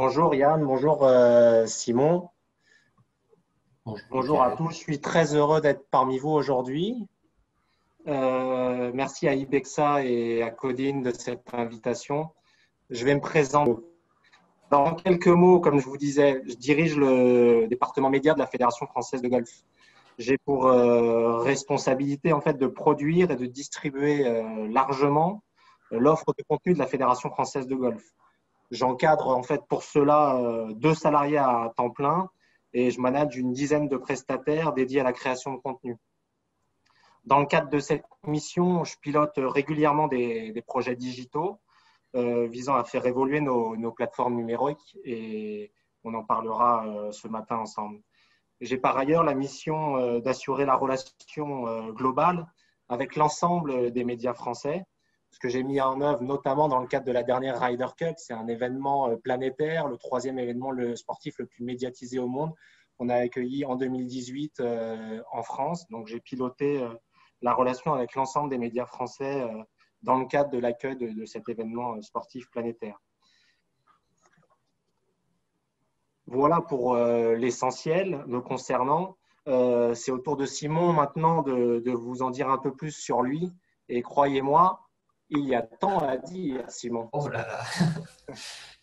Bonjour Yann, bonjour Simon, Bonjour bonjour à Michael. tous. Je suis très heureux d'être parmi vous aujourd'hui. Merci à Ibexa et à Codine de cette invitation. Je vais me présenter. Dans quelques mots, comme je vous disais, je dirige le département média de la Fédération française de golf. J'ai pour responsabilité en fait de produire et de distribuer largement l'offre de contenu de la Fédération française de golf. J'encadre en fait pour cela 2 salariés à temps plein et je manage une dizaine de prestataires dédiés à la création de contenu. Dans le cadre de cette mission, je pilote régulièrement des projets digitaux visant à faire évoluer nos plateformes numériques et on en parlera ce matin ensemble. J'ai par ailleurs la mission d'assurer la relation globale avec l'ensemble des médias français, ce que j'ai mis en œuvre notamment dans le cadre de la dernière Ryder Cup. C'est un événement planétaire, le troisième événement sportif le plus médiatisé au monde. On a accueilli en 2018 en France. Donc j'ai piloté la relation avec l'ensemble des médias français dans le cadre de l'accueil de cet événement sportif planétaire. Voilà pour l'essentiel me concernant. C'est au tour de Simon maintenant de vous en dire un peu plus sur lui. Et croyez-moi, il y a tant à dire, Simon. Oh là là,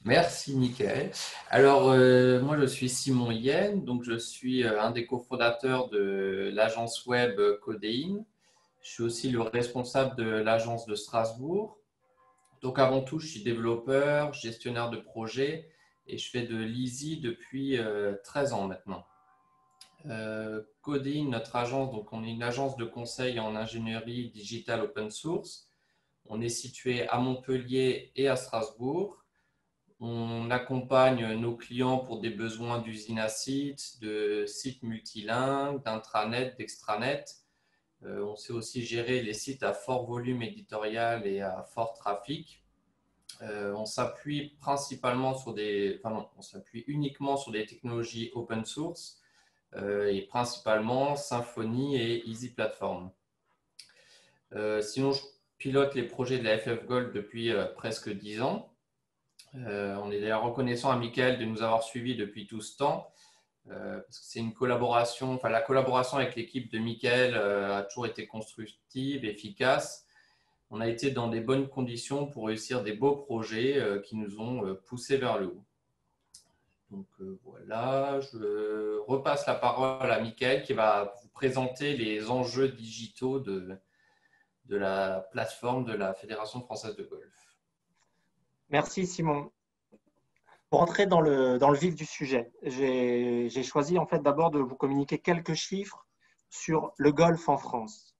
merci Michael. Alors, moi je suis Simon Yen, donc je suis un des cofondateurs de l'agence web Codéine. Je suis aussi le responsable de l'agence de Strasbourg. Donc avant tout, je suis développeur, gestionnaire de projet et je fais de l'Easy depuis 13 ans maintenant. Codéine, notre agence, donc on est une agence de conseil en ingénierie digitale open source. On est situé à Montpellier et à Strasbourg. On accompagne nos clients pour des besoins d'usine à site, de sites multilingues, d'intranet, d'extranet. On sait aussi gérer les sites à fort volume éditorial et à fort trafic. On s'appuie principalement sur on s'appuie uniquement sur des technologies open source et principalement Symfony et Easy Platform. Sinon, je pilote les projets de la FF Gold depuis presque 10 ans. On est d'ailleurs reconnaissant à Michael de nous avoir suivis depuis tout ce temps. Parce que c'est une collaboration, enfin la collaboration avec l'équipe de Michael a toujours été constructive, efficace. On a été dans des bonnes conditions pour réussir des beaux projets qui nous ont poussés vers le haut. Donc voilà, je repasse la parole à Michael qui va vous présenter les enjeux digitaux de la plateforme de la Fédération française de golf. Merci, Simon. Pour entrer dans le vif du sujet, j'ai choisi en fait d'abord de vous communiquer quelques chiffres sur le golf en France.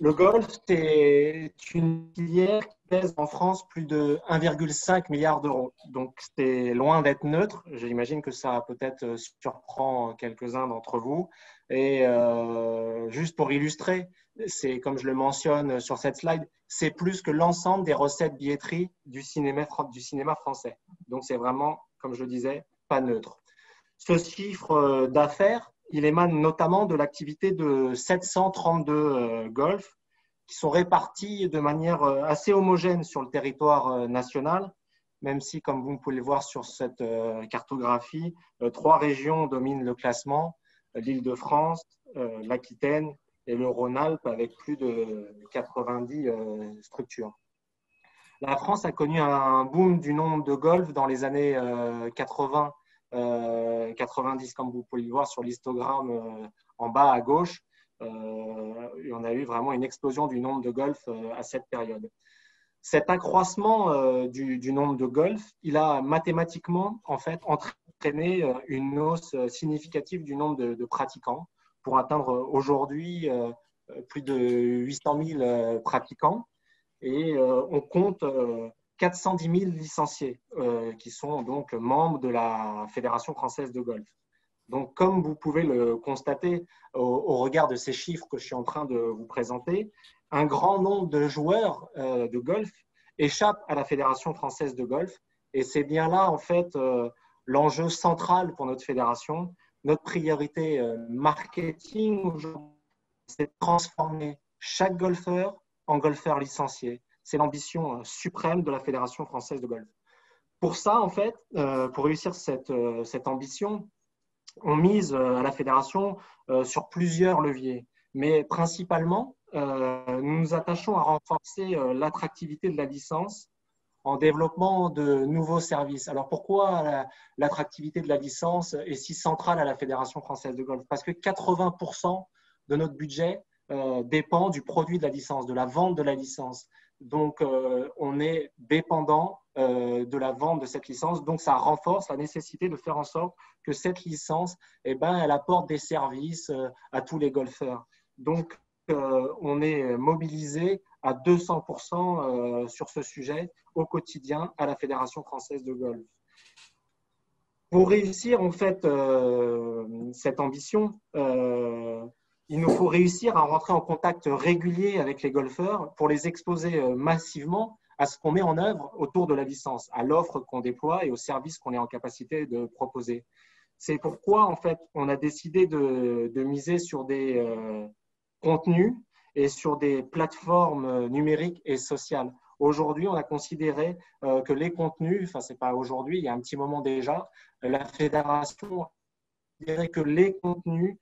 Le golf, c'est une filière qui pèse en France plus de 1,5 milliard d'euros. Donc, c'est loin d'être neutre. J'imagine que ça peut-être surprend quelques-uns d'entre vous. Et juste pour illustrer, c'est comme je le mentionne sur cette slide, c'est plus que l'ensemble des recettes billetterie du cinéma français. Donc, c'est vraiment, comme je le disais, pas neutre. Ce chiffre d'affaires, il émane notamment de l'activité de 732 golfs qui sont répartis de manière assez homogène sur le territoire national, même si, comme vous pouvez le voir sur cette cartographie, 3 régions dominent le classement, l'Île-de-France, l'Aquitaine et le Rhône-Alpes avec plus de 90 structures. La France a connu un boom du nombre de golfs dans les années 80 90, comme vous pouvez le voir sur l'histogramme en bas à gauche. On a eu vraiment une explosion du nombre de golfs à cette période. Cet accroissement du nombre de golfs, il a mathématiquement en fait entraîné une hausse significative du nombre de pratiquants pour atteindre aujourd'hui plus de 800 000 pratiquants. Et on compte 410 000 licenciés qui sont donc membres de la Fédération française de golf. Donc, comme vous pouvez le constater au regard de ces chiffres que je suis en train de vous présenter, un grand nombre de joueurs de golf échappent à la Fédération française de golf. Et c'est bien là, en fait, l'enjeu central pour notre fédération. Notre priorité marketing aujourd'hui, c'est de transformer chaque golfeur en golfeur licencié. C'est l'ambition suprême de la Fédération française de golf. Pour ça, en fait, pour réussir cette ambition, on mise à la fédération sur plusieurs leviers. Mais principalement, nous nous attachons à renforcer l'attractivité de la licence en développant de nouveaux services. Alors pourquoi l'attractivité de la licence est si centrale à la Fédération française de golf? Parce que 80% de notre budget dépend du produit de la licence, de la vente de la licence. Donc, on est dépendant de la vente de cette licence. Donc, ça renforce la nécessité de faire en sorte que cette licence, eh ben, elle apporte des services à tous les golfeurs. Donc, on est mobilisé à 200% sur ce sujet au quotidien à la Fédération française de golf. Pour réussir en fait cette ambition, il nous faut réussir à rentrer en contact régulier avec les golfeurs pour les exposer massivement à ce qu'on met en œuvre autour de la licence, à l'offre qu'on déploie et aux services qu'on est en capacité de proposer. C'est pourquoi en fait on a décidé de miser sur des contenus et sur des plateformes numériques et sociales. Aujourd'hui, on a considéré que les contenus, enfin, c'est pas aujourd'hui, il y a un petit moment déjà, la fédération considérait que les contenus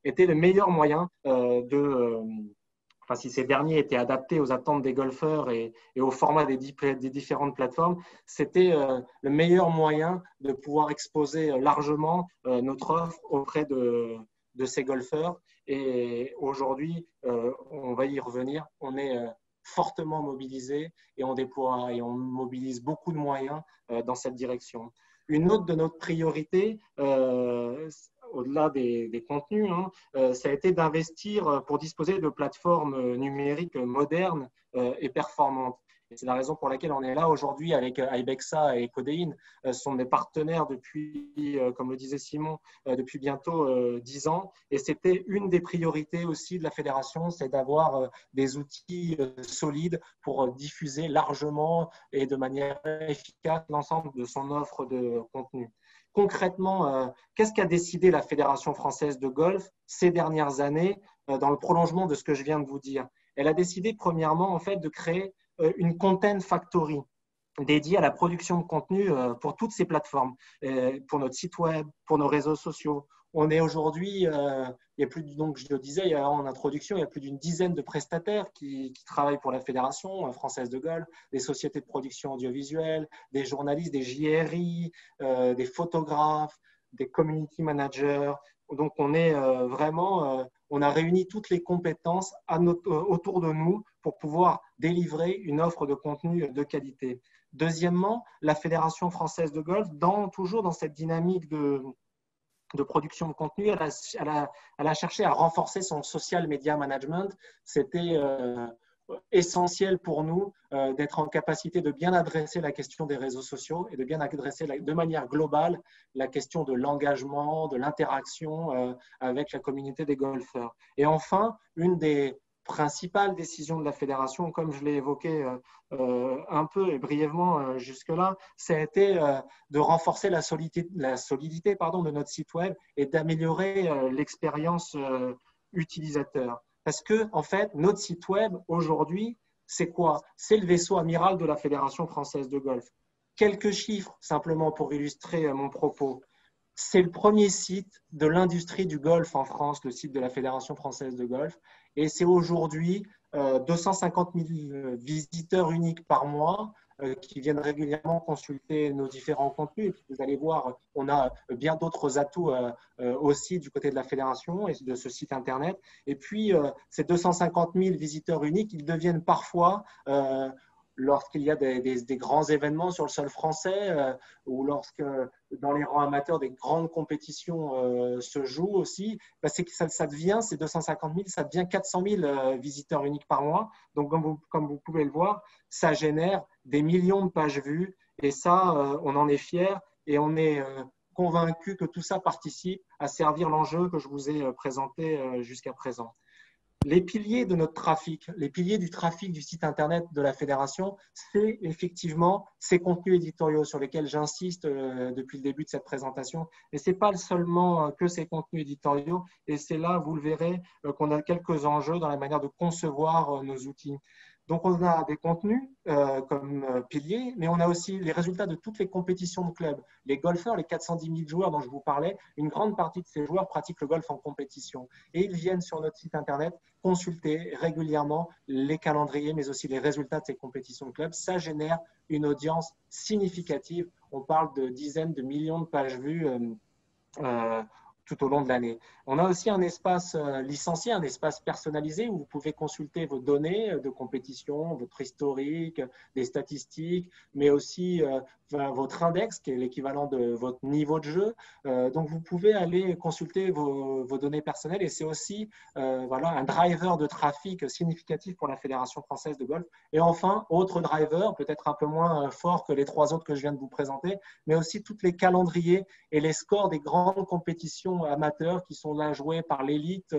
étaient le meilleur moyen enfin, si ces derniers étaient adaptés aux attentes des golfeurs et au format des différentes plateformes, c'était le meilleur moyen de pouvoir exposer largement notre offre auprès de ces golfeurs. Et aujourd'hui, on va y revenir, on est fortement mobilisé et on déploie et on mobilise beaucoup de moyens dans cette direction. Une autre de nos priorités, au-delà des contenus, ça a été d'investir pour disposer de plateformes numériques modernes et performantes. C'est la raison pour laquelle on est là aujourd'hui avec Ibexa et Codeine. Ce sont des partenaires depuis, comme le disait Simon, depuis bientôt 10 ans. Et c'était une des priorités aussi de la fédération, c'est d'avoir des outils solides pour diffuser largement et de manière efficace l'ensemble de son offre de contenu. Concrètement, qu'est-ce qu'a décidé la Fédération française de golf ces dernières années dans le prolongement de ce que je viens de vous dire? Elle a décidé premièrement en fait de créer une content factory dédiée à la production de contenu pour toutes ces plateformes, pour notre site web, pour nos réseaux sociaux. On est aujourd'hui, il y a plus, donc je le disais en introduction, il y a plus d'une dizaine de prestataires qui travaillent pour la Fédération française de golf, des sociétés de production audiovisuelle, des journalistes, des JRI, des photographes, des community managers. Donc on est vraiment, on a réuni toutes les compétences autour de nous pour pouvoir délivrer une offre de contenu de qualité. Deuxièmement, la Fédération française de golf, toujours dans cette dynamique de production de contenu, elle a cherché à renforcer son social media management. C'était essentiel pour nous d'être en capacité de bien adresser la question des réseaux sociaux et de bien adresser de manière globale la question de l'engagement, de l'interaction avec la communauté des golfeurs. Et enfin, une des principale décision de la fédération, comme je l'ai évoqué un peu et brièvement jusque-là, ça a été de renforcer la solidité de notre site web et d'améliorer l'expérience utilisateur. Parce que, en fait, notre site web, aujourd'hui, c'est quoi? C'est le vaisseau amiral de la Fédération française de golf. Quelques chiffres, simplement pour illustrer mon propos. C'est le premier site de l'industrie du golf en France, le site de la Fédération française de golf. Et c'est aujourd'hui 250 000 visiteurs uniques par mois qui viennent régulièrement consulter nos différents contenus. Et puis vous allez voir, on a bien d'autres atouts aussi du côté de la fédération et de ce site internet. Et puis, ces 250 000 visiteurs uniques, ils deviennent parfois lorsqu'il y a des grands événements sur le sol français ou lorsque dans les rangs amateurs des grandes compétitions se jouent aussi, c'est que ça devient, ces 250 000, ça devient 400 000 visiteurs uniques par mois. Donc, comme vous pouvez le voir, ça génère des millions de pages vues et ça, on en est fiers et on est convaincu que tout ça participe à servir l'enjeu que je vous ai présenté jusqu'à présent. Les piliers de notre trafic, les piliers du trafic du site internet de la fédération, c'est effectivement ces contenus éditoriaux sur lesquels j'insiste depuis le début de cette présentation. Et ce n'est pas seulement que ces contenus éditoriaux, et c'est là, vous le verrez, qu'on a quelques enjeux dans la manière de concevoir nos outils. Donc, on a des contenus comme piliers, mais on a aussi les résultats de toutes les compétitions de club. Les golfeurs, les 410 000 joueurs dont je vous parlais, une grande partie de ces joueurs pratiquent le golf en compétition. Et ils viennent sur notre site internet consulter régulièrement les calendriers, mais aussi les résultats de ces compétitions de club. Ça génère une audience significative. On parle de dizaines de millions de pages vues euh, tout au long de l'année. On a aussi un espace licencié, un espace personnalisé où vous pouvez consulter vos données de compétition, votre historique, des statistiques, mais aussi votre index, qui est l'équivalent de votre niveau de jeu. Donc, vous pouvez aller consulter vos données personnelles et c'est aussi voilà, un driver de trafic significatif pour la Fédération française de golf. Et enfin, autre driver, peut-être un peu moins fort que les trois autres que je viens de vous présenter, mais aussi tous les calendriers et les scores des grandes compétitions amateurs qui sont là joués par l'élite,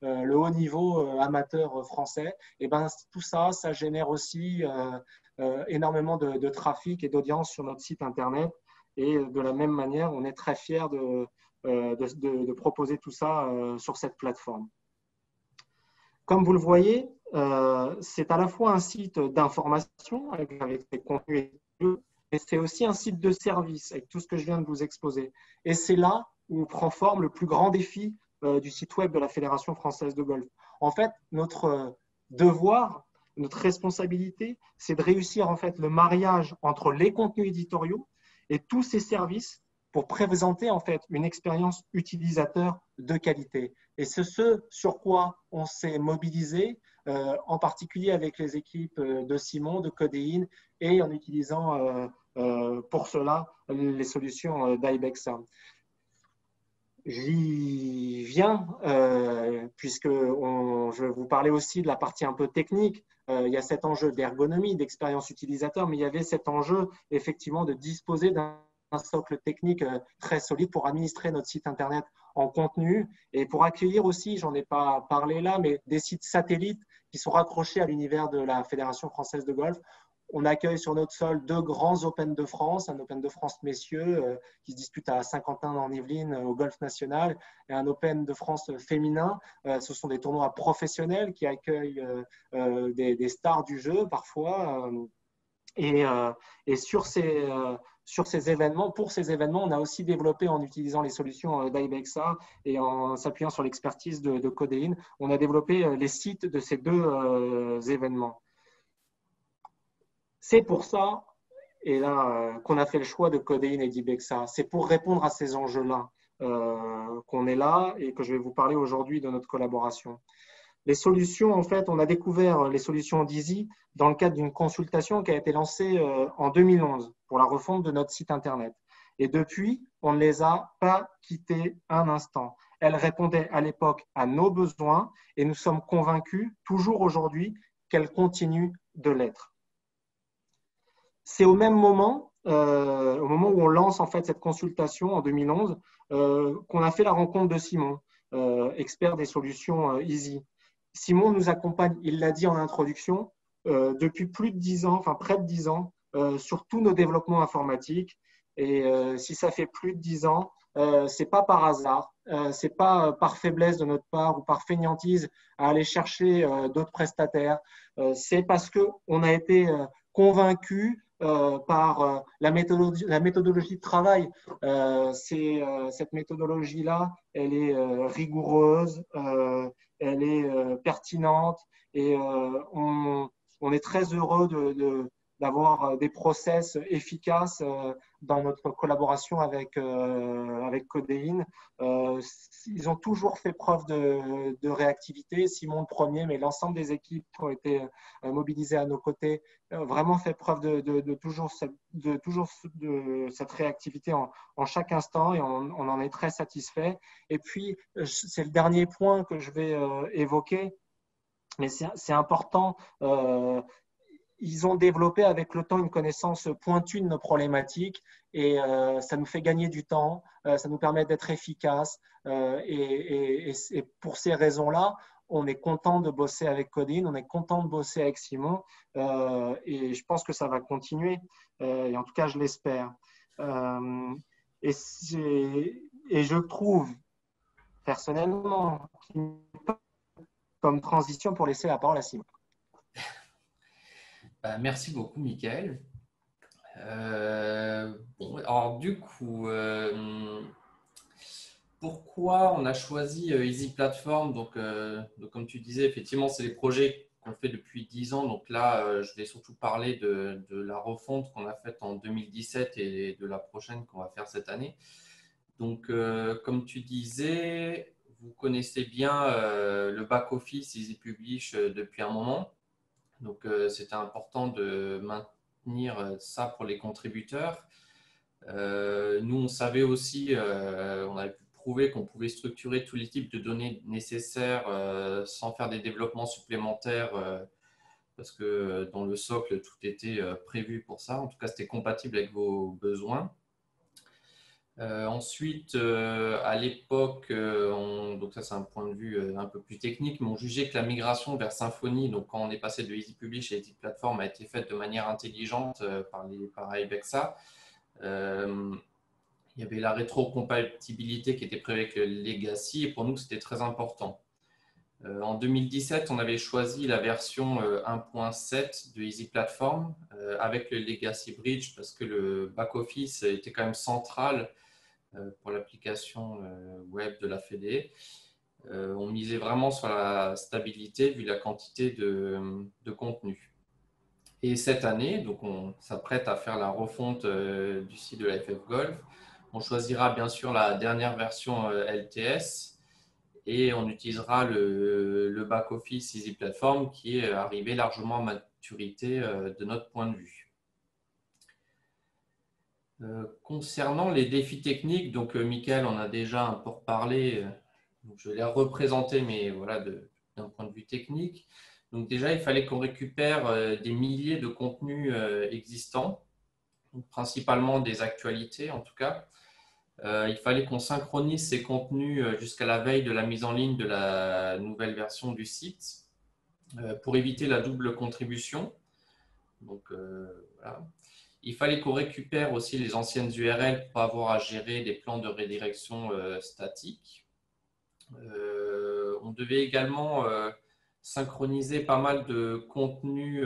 le haut niveau amateur français. Et ben, tout ça, ça génère aussi énormément de trafic et d'audience sur notre site internet. Et de la même manière, on est très fiers de proposer tout ça sur cette plateforme. Comme vous le voyez, c'est à la fois un site d'information avec des contenus, mais c'est aussi un site de service avec tout ce que je viens de vous exposer. Et c'est là où prend forme le plus grand défi du site web de la Fédération française de golf. En fait, notre devoir, notre responsabilité, c'est de réussir en fait le mariage entre les contenus éditoriaux et tous ces services pour présenter en fait une expérience utilisateur de qualité. Et c'est ce sur quoi on s'est mobilisé, en particulier avec les équipes de Simon, de Codéine, et en utilisant pour cela les solutions d'Ibexa. J'y viens, puisque je vais vous parler aussi de la partie un peu technique. Il y a cet enjeu d'ergonomie, d'expérience utilisateur, mais il y avait cet enjeu effectivement de disposer d'un socle technique très solide pour administrer notre site internet en contenu et pour accueillir aussi, j'en ai pas parlé là, mais des sites satellites qui sont raccrochés à l'univers de la Fédération française de golf. On accueille sur notre sol deux grands Open de France, un Open de France messieurs qui se dispute à Saint-Quentin en Yvelines au Golf National et un Open de France féminin. Ce sont des tournois professionnels qui accueillent des stars du jeu parfois. Et sur ces événements, pour ces événements, on a aussi développé en utilisant les solutions d'Ibexa et en s'appuyant sur l'expertise de Codéine, on a développé les sites de ces deux événements. C'est pour ça, et là, qu'on a fait le choix de Codéine et d'Ibexa. C'est pour répondre à ces enjeux-là qu'on est là et que je vais vous parler aujourd'hui de notre collaboration. Les solutions, en fait, on a découvert les solutions d'Easy dans le cadre d'une consultation qui a été lancée en 2011 pour la refonte de notre site Internet. Et depuis, on ne les a pas quittées un instant. Elles répondaient à l'époque à nos besoins et nous sommes convaincus, toujours aujourd'hui, qu'elles continuent de l'être. C'est au même moment, au moment où on lance en fait cette consultation en 2011, qu'on a fait la rencontre de Simon, expert des solutions Easy. Simon nous accompagne, il l'a dit en introduction, depuis plus de 10 ans, enfin près de 10 ans, sur tous nos développements informatiques. Et si ça fait plus de 10 ans, c'est pas par hasard, c'est pas par faiblesse de notre part ou par fainéantise à aller chercher d'autres prestataires. C'est parce que on a été convaincus par la méthodologie de travail. Cette méthodologie-là, elle est rigoureuse, elle est pertinente et on est très heureux d'avoir des process efficaces dans notre collaboration avec Codéine. Ils ont toujours fait preuve de réactivité. Simon le premier, mais l'ensemble des équipes qui ont été mobilisées à nos côtés vraiment fait preuve de toujours cette réactivité en chaque instant et on en est très satisfait. Et puis, c'est le dernier point que je vais évoquer, mais c'est important. Ils ont développé avec le temps une connaissance pointue de nos problématiques et ça nous fait gagner du temps, ça nous permet d'être efficaces et pour ces raisons-là, on est content de bosser avec Codéine, on est content de bosser avec Simon et je pense que ça va continuer et en tout cas je l'espère. Et je trouve personnellement comme transition pour laisser la parole à Simon. Merci beaucoup, Mickaël. Bon, alors du coup, pourquoi on a choisi Easy Platform? Donc, comme tu disais, effectivement, c'est des projets qu'on fait depuis 10 ans. Donc là, je vais surtout parler de la refonte qu'on a faite en 2017 et de la prochaine qu'on va faire cette année. Donc, comme tu disais, vous connaissez bien le back-office Easy Publish depuis un moment. Donc, c'était important de maintenir ça pour les contributeurs. Nous, on savait aussi, on avait pu prouver qu'on pouvait structurer tous les types de données nécessaires sans faire des développements supplémentaires parce que dans le socle, tout était prévu pour ça. En tout cas, c'était compatible avec vos besoins. Ensuite, à l'époque, donc ça c'est un point de vue un peu plus technique, mais on jugeait que la migration vers Symfony, donc quand on est passé de Easy Publish à Easy Platform, a été faite de manière intelligente par Ibexa. Il y avait la rétrocompatibilité qui était prévue avec le Legacy et pour nous c'était très important. En 2017, on avait choisi la version 1.7 de Easy Platform avec le Legacy Bridge parce que le back-office était quand même central pour l'application web de la Fédé. On misait vraiment sur la stabilité vu la quantité de contenu. Et cette année, donc on s'apprête à faire la refonte du site de la FF Golf. On choisira bien sûr la dernière version LTS et on utilisera le back-office Easy Platform qui est arrivé largement à maturité de notre point de vue. Concernant les défis techniques, donc Mickaël en a déjà un peu reparlé, donc je l'ai représenté, mais voilà, d'un point de vue technique. Donc déjà, il fallait qu'on récupère des milliers de contenus existants, donc principalement des actualités en tout cas. Il fallait qu'on synchronise ces contenus jusqu'à la veille de la mise en ligne de la nouvelle version du site pour éviter la double contribution. Donc voilà. Il fallait qu'on récupère aussi les anciennes URL pour avoir à gérer des plans de redirection statiques. On devait également synchroniser pas mal de contenus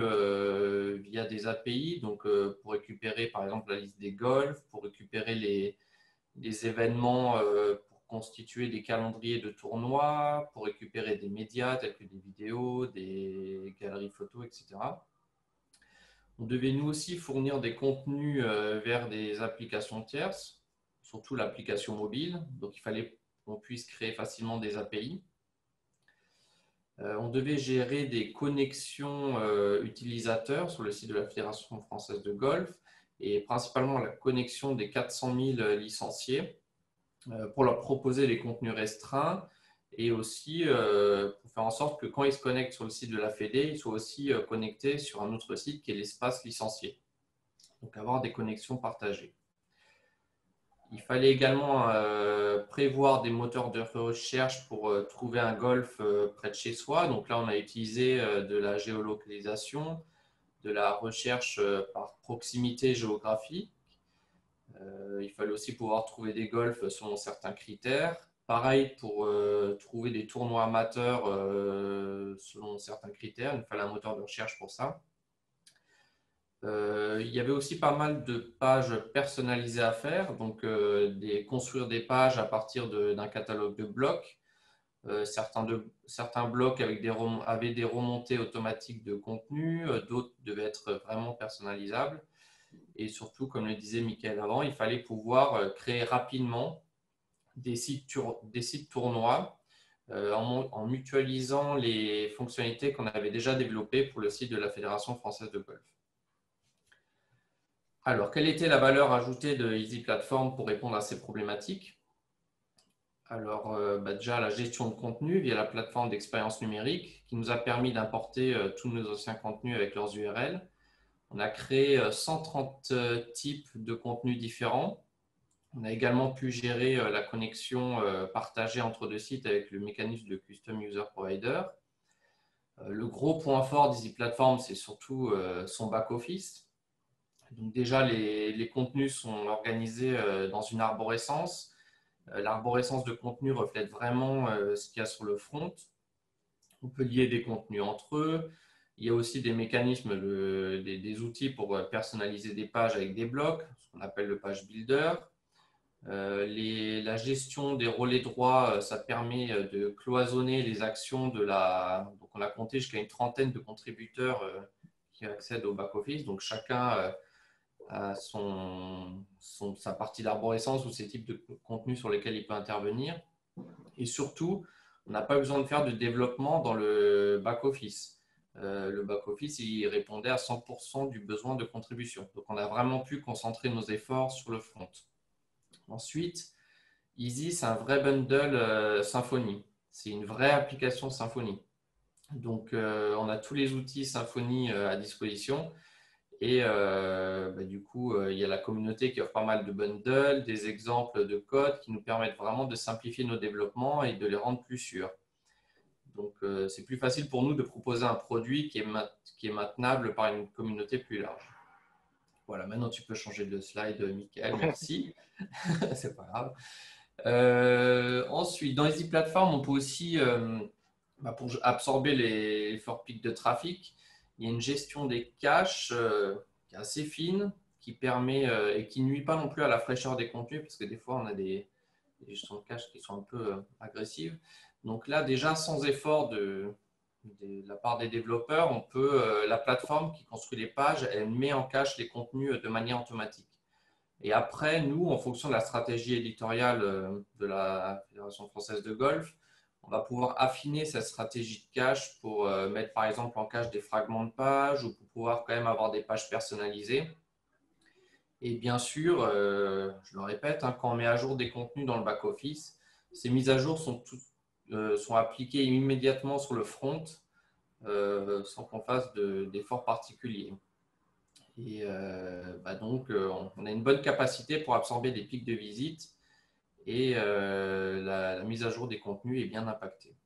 via des API, donc pour récupérer par exemple la liste des golfs, pour récupérer les événements pour constituer des calendriers de tournois, pour récupérer des médias tels que des vidéos, des galeries photos, etc. On devait nous aussi fournir des contenus vers des applications tierces, surtout l'application mobile. Donc, il fallait qu'on puisse créer facilement des API. On devait gérer des connexions utilisateurs sur le site de la Fédération française de golf et principalement la connexion des 400 000 licenciés pour leur proposer des contenus restreints et aussi pour faire en sorte que quand ils se connectent sur le site de la Fédé, ils soient aussi connectés sur un autre site qui est l'espace licencié. Donc avoir des connexions partagées. Il fallait également prévoir des moteurs de recherche pour trouver un golf près de chez soi. Donc là, on a utilisé de la géolocalisation, de la recherche par proximité géographique. Il fallait aussi pouvoir trouver des golfs selon certains critères. Pareil pour trouver des tournois amateurs selon certains critères. Il fallait un moteur de recherche pour ça. Il y avait aussi pas mal de pages personnalisées à faire, donc construire des pages à partir d'un catalogue de blocs. Certains blocs avaient des remontées automatiques de contenu, d'autres devaient être vraiment personnalisables. Et surtout, comme le disait Mickaël avant, il fallait pouvoir créer rapidement des sites tournois en mutualisant les fonctionnalités qu'on avait déjà développées pour le site de la Fédération française de golf. Alors, quelle était la valeur ajoutée de Easy Platform pour répondre à ces problématiques? Alors, déjà la gestion de contenu via la plateforme d'expérience numérique qui nous a permis d'importer tous nos anciens contenus avec leurs URL. On a créé 130 types de contenus différents. On a également pu gérer la connexion partagée entre deux sites avec le mécanisme de Custom User Provider. Le gros point fort d'Easy Platform, c'est surtout son back-office. Donc déjà, les contenus sont organisés dans une arborescence. L'arborescence de contenu reflète vraiment ce qu'il y a sur le front. On peut lier des contenus entre eux. Il y a aussi des mécanismes, des outils pour personnaliser des pages avec des blocs, ce qu'on appelle le page builder. La gestion des relais droits, ça permet de cloisonner les actions de la… Donc, on a compté jusqu'à une trentaine de contributeurs qui accèdent au back-office. Donc, chacun a sa partie d'arborescence ou ses types de contenus sur lesquels il peut intervenir. Et surtout, on n'a pas besoin de faire de développement dans le back-office. Le back-office, il répondait à 100% du besoin de contribution. Donc, on a vraiment pu concentrer nos efforts sur le front. Ensuite, Easy, c'est un vrai bundle Symfony. C'est une vraie application Symfony. Donc, on a tous les outils Symfony à disposition. Et du coup, il y a la communauté qui offre pas mal de bundles, des exemples de code qui nous permettent vraiment de simplifier nos développements et de les rendre plus sûrs. Donc, c'est plus facile pour nous de proposer un produit qui est maintenable par une communauté plus large. Voilà, maintenant tu peux changer de slide, Mickaël, merci. C'est pas grave. Ensuite, dans Easy Platform, on peut aussi, pour absorber les forts pics de trafic, il y a une gestion des caches qui est assez fine, qui permet et qui ne nuit pas non plus à la fraîcheur des contenus, parce que des fois, on a des gestions de caches qui sont un peu agressives. Donc là, déjà, sans effort de la part des développeurs, on peut, la plateforme qui construit les pages, elle met en cache les contenus de manière automatique. Et après, nous, en fonction de la stratégie éditoriale de la Fédération française de golf, on va pouvoir affiner cette stratégie de cache pour mettre par exemple en cache des fragments de pages ou pour pouvoir quand même avoir des pages personnalisées. Et bien sûr, je le répète, quand on met à jour des contenus dans le back-office, ces mises à jour sont appliquées immédiatement sur le front sans qu'on fasse d'efforts particuliers. Et donc, on a une bonne capacité pour absorber des pics de visite et la mise à jour des contenus est bien impactée.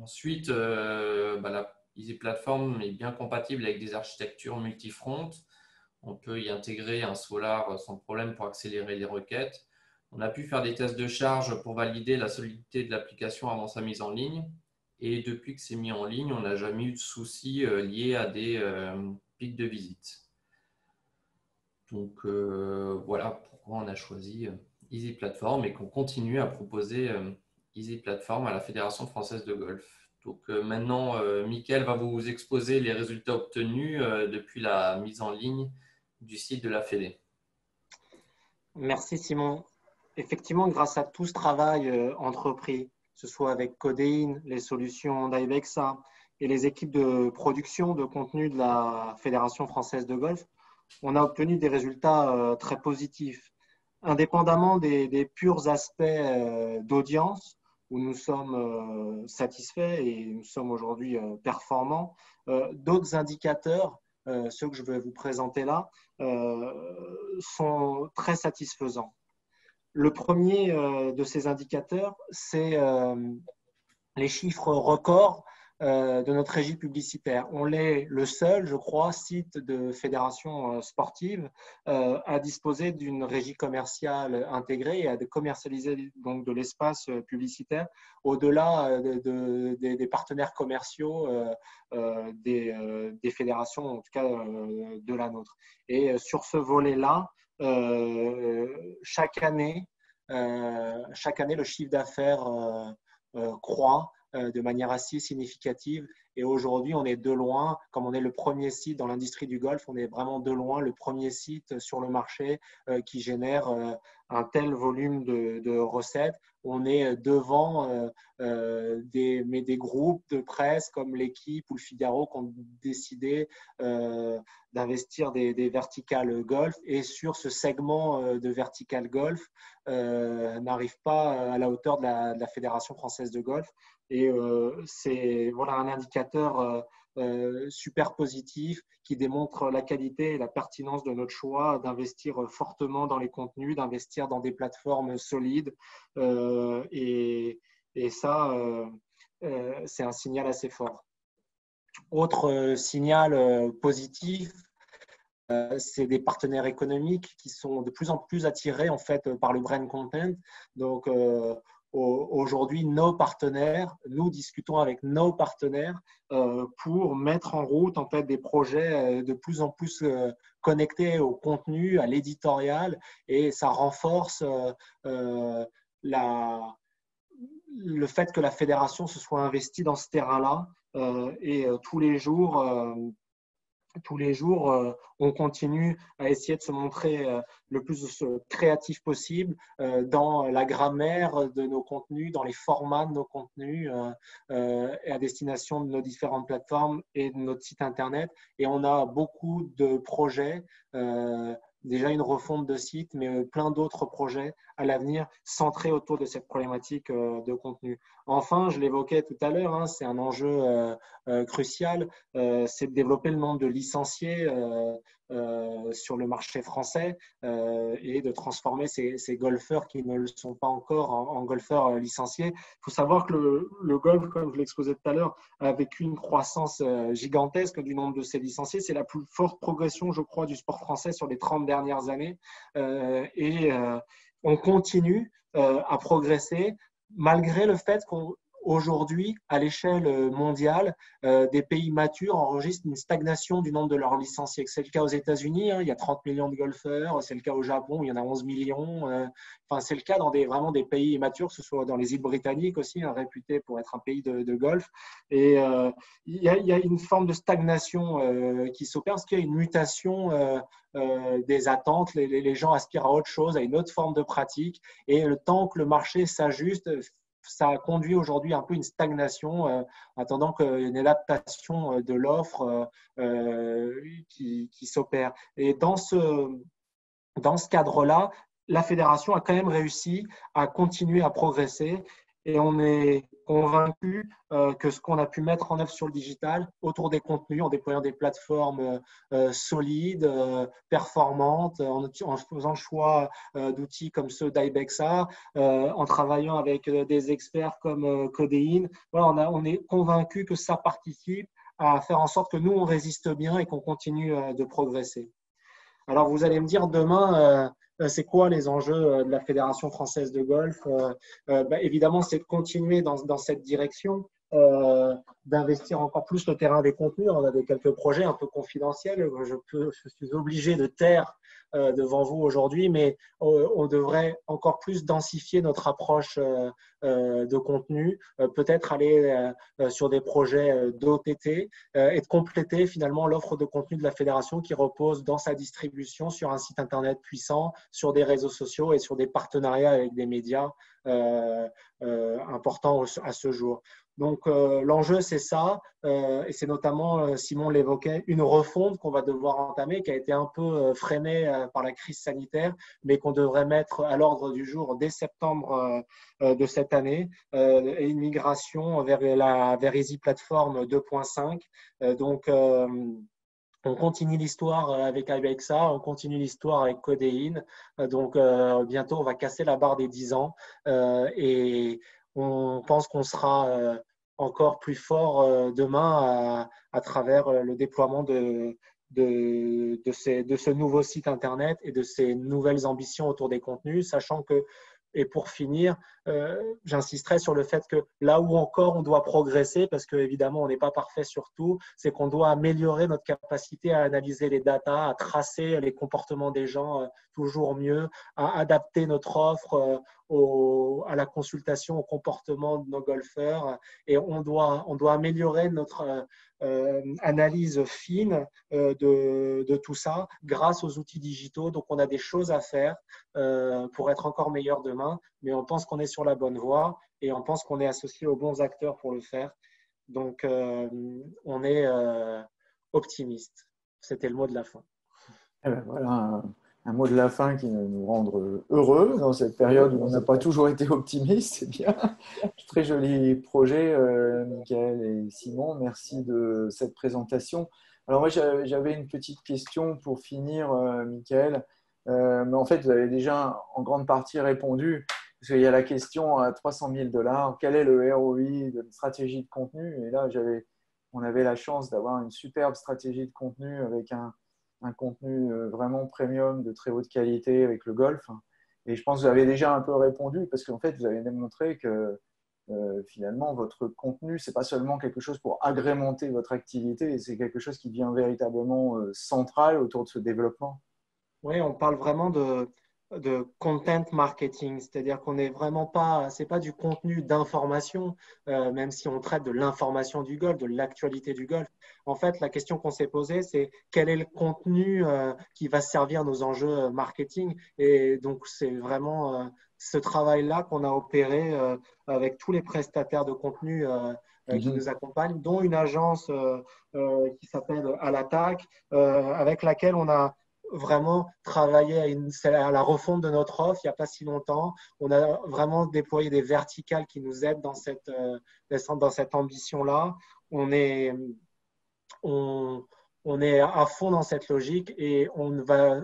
Ensuite, la Easy Platform est bien compatible avec des architectures multi-front. On peut y intégrer un Solar sans problème pour accélérer les requêtes. On a pu faire des tests de charge pour valider la solidité de l'application avant sa mise en ligne. Et depuis que c'est mis en ligne, on n'a jamais eu de soucis liés à des pics de visite. Donc, voilà pourquoi on a choisi Easy Platform et qu'on continue à proposer Easy Platform à la Fédération française de golf. Donc, maintenant, Mickaël va vous exposer les résultats obtenus depuis la mise en ligne du site de la Fédé. Merci Simon. Effectivement, grâce à tout ce travail entrepris, que ce soit avec Codeine, les solutions d'Ibexa et les équipes de production de contenu de la Fédération française de golf, on a obtenu des résultats très positifs. Indépendamment des purs aspects d'audience, où nous sommes satisfaits et nous sommes aujourd'hui performants, d'autres indicateurs, ceux que je vais vous présenter là, sont très satisfaisants. Le premier de ces indicateurs, c'est les chiffres records de notre régie publicitaire. On est le seul, je crois, site de fédération sportive à disposer d'une régie commerciale intégrée et à commercialiser donc de l'espace publicitaire au-delà des partenaires commerciaux des fédérations, en tout cas de la nôtre. Et sur ce volet-là, chaque année, le chiffre d'affaires croît de manière assez significative. Et aujourd'hui, on est de loin, comme on est le premier site dans l'industrie du golf, on est vraiment de loin le premier site sur le marché qui génère un tel volume de recettes. On est devant des groupes de presse comme l'Équipe ou le Figaro qui ont décidé d'investir des verticales golf et sur ce segment de vertical golf n'arrive pas à la hauteur de la Fédération française de golf. Et c'est voilà, un indicateur super positif qui démontre la qualité et la pertinence de notre choix d'investir fortement dans les contenus, d'investir dans des plateformes solides. Et ça, c'est un signal assez fort. Autre signal positif, c'est des partenaires économiques qui sont de plus en plus attirés en fait par le brand content. Donc, aujourd'hui nos partenaires, nous discutons avec nos partenaires pour mettre en route en fait des projets de plus en plus connectés au contenu, à l'éditorial, et ça renforce le fait que la fédération se soit investie dans ce terrain-là et tous les jours, on continue à essayer de se montrer le plus créatif possible dans la grammaire de nos contenus, dans les formats de nos contenus et à destination de nos différentes plateformes et de notre site Internet. Et on a beaucoup de projets, déjà une refonte de site, mais plein d'autres projets à l'avenir centrés autour de cette problématique de contenu. Enfin, je l'évoquais tout à l'heure, hein, c'est un enjeu crucial, c'est de développer le nombre de licenciés sur le marché français et de transformer ces golfeurs qui ne le sont pas encore en golfeurs licenciés. Il faut savoir que le golf, comme je l'exposais tout à l'heure, a vécu une croissance gigantesque du nombre de ses licenciés. C'est la plus forte progression, je crois, du sport français sur les 30 dernières années. On continue à progresser malgré le fait qu'aujourd'hui, à l'échelle mondiale, des pays matures enregistrent une stagnation du nombre de leurs licenciés. C'est le cas aux États-Unis, hein, il y a 30 millions de golfeurs, c'est le cas au Japon, il y en a 11 millions. Enfin, c'est le cas dans vraiment des pays matures, que ce soit dans les îles britanniques aussi, hein, réputés pour être un pays de golf. Et il y a une forme de stagnation qui s'opère parce qu'il y a une mutation des attentes. Les gens aspirent à autre chose, à une autre forme de pratique. Et le temps que le marché s'ajuste, ça a conduit aujourd'hui un peu une stagnation, attendant qu'une adaptation de l'offre qui s'opère. Et dans ce cadre-là, la fédération a quand même réussi à continuer à progresser et on est convaincu que ce qu'on a pu mettre en œuvre sur le digital autour des contenus, en déployant des plateformes solides, performantes, en faisant le choix d'outils comme ceux d'Ibexa, en travaillant avec des experts comme Codéine, voilà, on est convaincu que ça participe à faire en sorte que nous, on résiste bien et qu'on continue de progresser. Alors, vous allez me dire demain, c'est quoi les enjeux de la Fédération française de golf? Évidemment, c'est de continuer dans cette direction, d'investir encore plus le terrain des contenus. On a quelques projets un peu confidentiels. Je suis obligé de taire devant vous aujourd'hui, mais on devrait encore plus densifier notre approche de contenu, peut-être aller sur des projets d'OTT et de compléter finalement l'offre de contenu de la fédération qui repose dans sa distribution sur un site internet puissant, sur des réseaux sociaux et sur des partenariats avec des médias importants à ce jour. Donc l'enjeu c'est ça et c'est notamment, Simon l'évoquait, une refonte qu'on va devoir entamer qui a été un peu freinée par la crise sanitaire mais qu'on devrait mettre à l'ordre du jour dès septembre de cette année et une migration vers Easy Platform 2.5. Donc on continue l'histoire avec Ibexa, on continue l'histoire avec Codéine. Donc, bientôt, on va casser la barre des 10 ans et on pense qu'on sera encore plus fort demain à travers le déploiement de ce nouveau site Internet et de ces nouvelles ambitions autour des contenus, sachant que, et pour finir, j'insisterai sur le fait que là où encore on doit progresser, parce qu'évidemment on n'est pas parfait sur tout, c'est qu'on doit améliorer notre capacité à analyser les datas, à tracer les comportements des gens toujours mieux, à adapter notre offre à la consultation, au comportement de nos golfeurs. Et on doit améliorer notre analyse fine de tout ça grâce aux outils digitaux. Donc on a des choses à faire pour être encore meilleur demain, mais on pense qu'on est sur la bonne voie et on pense qu'on est associé aux bons acteurs pour le faire. Donc, on est optimiste. C'était le mot de la fin. Eh ben voilà un mot de la fin qui nous rend heureux dans cette période où on n'a pas toujours été optimiste. C'est bien. Très joli projet, Michael et Simon. Merci de cette présentation. Alors moi, j'avais une petite question pour finir, Michael. Mais en fait, vous avez déjà en grande partie répondu. Parce qu'il y a la question à 300 000 $, quel est le ROI de stratégie de contenu? Et là, on avait la chance d'avoir une superbe stratégie de contenu avec un contenu vraiment premium de très haute qualité avec le golf. Et je pense que vous avez déjà un peu répondu parce qu'en fait, vous avez démontré que finalement, votre contenu, ce n'est pas seulement quelque chose pour agrémenter votre activité, c'est quelque chose qui devient véritablement central autour de ce développement. Oui, on parle vraiment de content marketing, c'est-à-dire qu'on n'est vraiment pas, c'est pas du contenu d'information, même si on traite de l'information du golf, de l'actualité du golf. En fait, la question qu'on s'est posée, c'est quel est le contenu qui va servir nos enjeux marketing. Et donc, c'est vraiment ce travail-là qu'on a opéré avec tous les prestataires de contenu qui Mhm. nous accompagnent, dont une agence qui s'appelle À l'attaque, avec laquelle on a vraiment travaillé à la refonte de notre offre il n'y a pas si longtemps. On a vraiment déployé des verticales qui nous aident dans cette ambition-là. On, on est à fond dans cette logique et on va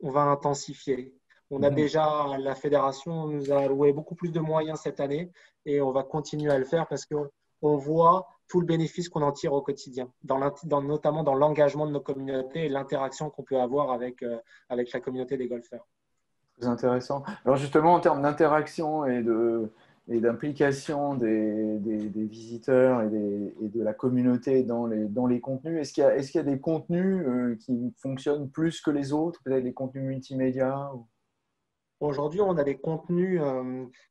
intensifier. On a Mhm. déjà, la fédération nous a alloué beaucoup plus de moyens cette année et on va continuer à le faire parce qu'on voit tout le bénéfice qu'on en tire au quotidien, notamment dans l'engagement de nos communautés et l'interaction qu'on peut avoir avec la communauté des golfeurs. Très intéressant. Alors justement, en termes d'interaction et d'implication des visiteurs et de la communauté dans les contenus, est-ce qu'il y a des contenus qui fonctionnent plus que les autres, peut-être des contenus multimédia Aujourd'hui, on a des contenus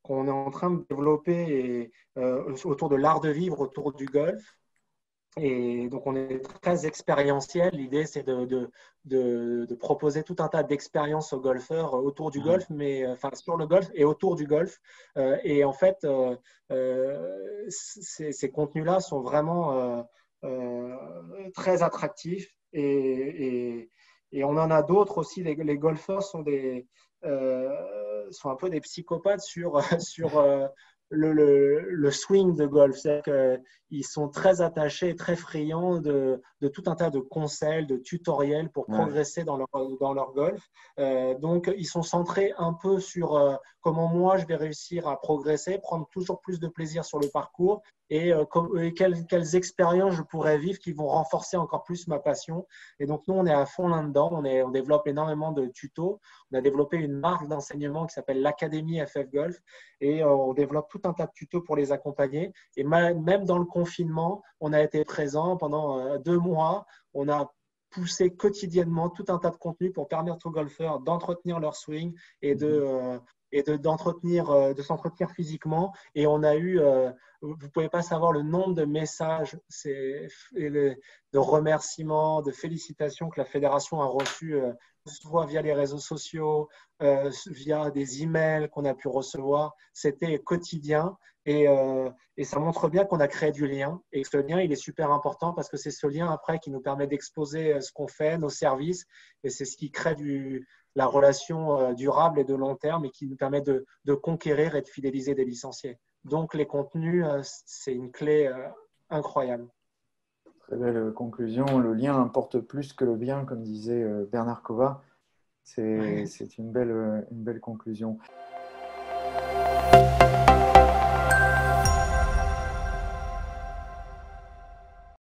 qu'on est en train de développer autour de l'art de vivre, autour du golf. Et donc, on est très expérientiel. L'idée, c'est de proposer tout un tas d'expériences aux golfeurs autour du golf, mais enfin sur le golf et autour du golf. Et en fait, ces contenus-là sont vraiment très attractifs. Et on en a d'autres aussi. Les golfeurs sont un peu des psychopathes sur le swing de golf. C'est-à-dire qu'ils sont très attachés, très friands de tout un tas de conseils, de tutoriels pour Ouais. progresser dans leur golf. Donc, ils sont centrés un peu sur comment moi je vais réussir à progresser, prendre toujours plus de plaisir sur le parcours et quelles expériences je pourrais vivre qui vont renforcer encore plus ma passion. Et donc, nous, on est à fond là-dedans. On développe énormément de tutos. On a développé une marque d'enseignement qui s'appelle l'Académie FF Golf et on développe tout un tas de tutos pour les accompagner. Et même dans le confinement, on a été présent pendant 2 mois. On a poussé quotidiennement tout un tas de contenus pour permettre aux golfeurs d'entretenir leur swing et de s'entretenir physiquement. Et on a eu, vous ne pouvez pas savoir le nombre de messages de remerciements, de félicitations que la fédération a reçus, soit via les réseaux sociaux, via des emails qu'on a pu recevoir. C'était quotidien et ça montre bien qu'on a créé du lien et que ce lien, il est super important parce que c'est ce lien après qui nous permet d'exposer ce qu'on fait, nos services et c'est ce qui crée la relation durable et de long terme et qui nous permet de conquérir et de fidéliser des licenciés. Donc, les contenus, c'est une clé incroyable. Très belle conclusion. Le lien importe plus que le bien, comme disait Bernard Kova. C'est une belle conclusion.